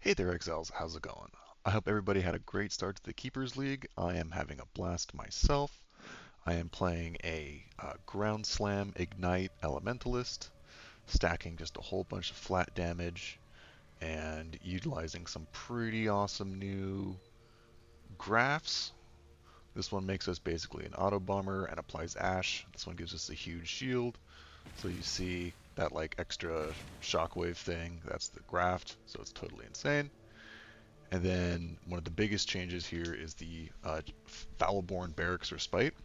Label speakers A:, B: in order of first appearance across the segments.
A: Hey there, Exiles. How's it going? I hope everybody had a great start to the Keepers League. I am having a blast myself. I am playing a Ground Slam Ignite Elementalist, stacking just a whole bunch of flat damage and utilizing some pretty awesome new graphs. This one makes us basically an auto bomber and applies Ash. This one gives us a huge shield. So you see that like extra shockwave thing, that's the graft, so it's totally insane. And then one of the biggest changes here is the Foulborn Barracks Respite.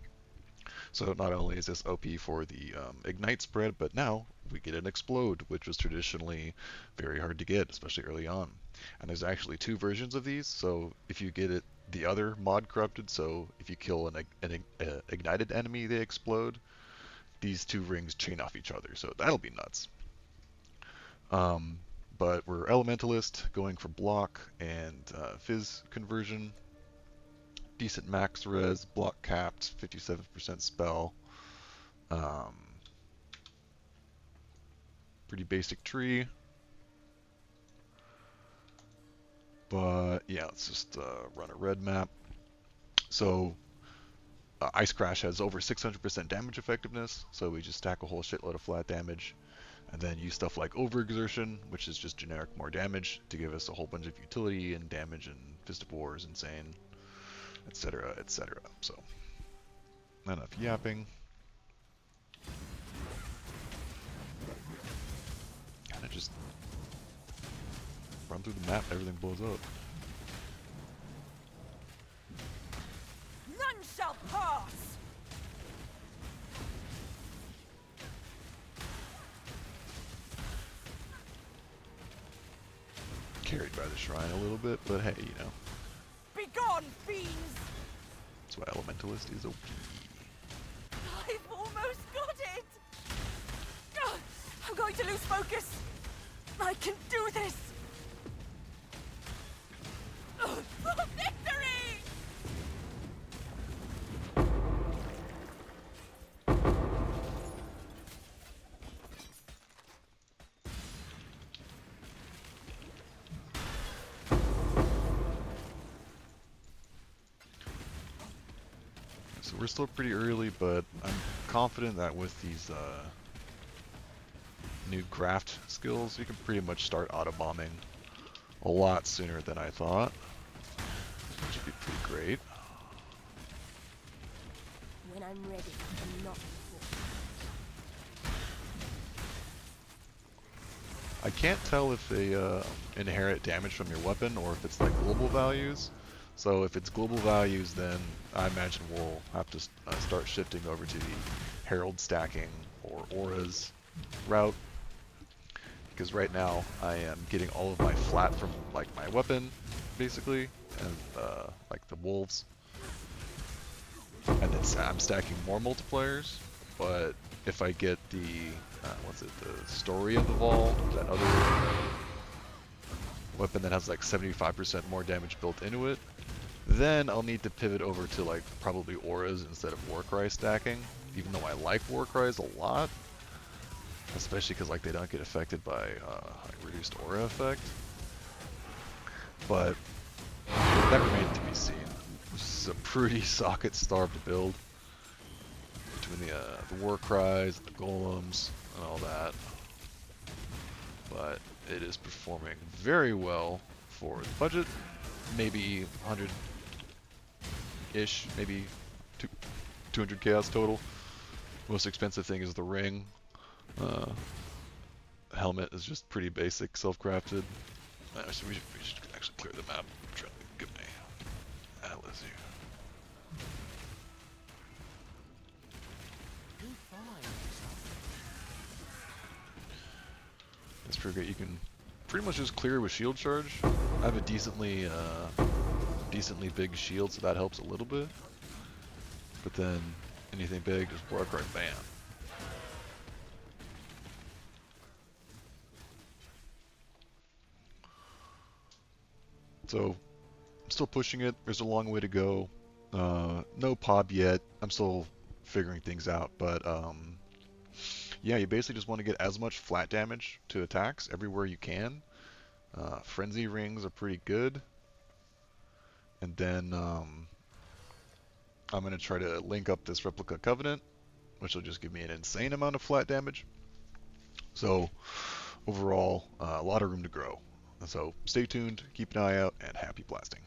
A: So not only is this OP for the Ignite spread, but now we get an Explode, which was traditionally very hard to get, especially early on. And there's actually two versions of these, so if you get it the other mod corrupted, so if you kill an ignited enemy, they explode, these two rings chain off each other, so that'll be nuts. Um, but we're Elementalist, going for block and Fizz conversion. Decent max res, block capped, 57% spell. Um, Pretty basic tree. But yeah, let's just run a red map. So Ice Crash has over 600% damage effectiveness, so we just stack a whole shitload of flat damage. And then use stuff like Overexertion, which is just generic more damage, to give us a whole bunch of utility and damage, and Fist of War is insane, etc., etc. So, not enough yapping. Kind of just run through the map, everything blows up.
B: None shall pass!
A: Carried by the shrine a little bit, but hey, you know,
B: Begone, fiends!
A: that's why Elementalist is OP.
B: I've almost got it! Ugh, I'm going to lose focus! I can do this! For victory!
A: So we're still pretty early, but I'm confident that with these new graft skills, you can pretty much start auto-bombing a lot sooner than I thought, which would be pretty great.
B: When I'm ready, and not before.
A: I can't tell if they inherit damage from your weapon or if it's like global values. So if it's global values, then I imagine we'll have to start shifting over to the herald stacking or auras route. Because right now I am getting all of my flat from like my weapon, basically, and like the wolves. And then I'm stacking more multipliers, but if I get the, what's it, the Story of the Vol, that other weapon that has like 75% more damage built into it, then I'll need to pivot over to like probably auras instead of Warcry stacking, even though I like Warcries a lot, especially because like they don't get affected by like reduced aura effect. But that remains to be seen. This is a pretty socket-starved build between the Warcries, the Golems, and all that. But it is performing very well for the budget. Maybe 100-ish, maybe 200 chaos total. Most expensive thing is the ring. Helmet is just pretty basic, self-crafted. So we should actually clear the map. I'm trying to get my atlas here. That's pretty great. You can pretty much just clear with shield charge. I have a decently big shield, so that helps a little bit. But then anything big, just work right, bam. So I'm still pushing it. There's a long way to go. No pop yet. I'm still figuring things out, but yeah, you basically just want to get as much flat damage to attacks everywhere you can. Frenzy rings are pretty good. And then I'm going to try to link up this Replica Covenant, which will just give me an insane amount of flat damage. So overall, a lot of room to grow. So stay tuned, keep an eye out, and happy blasting.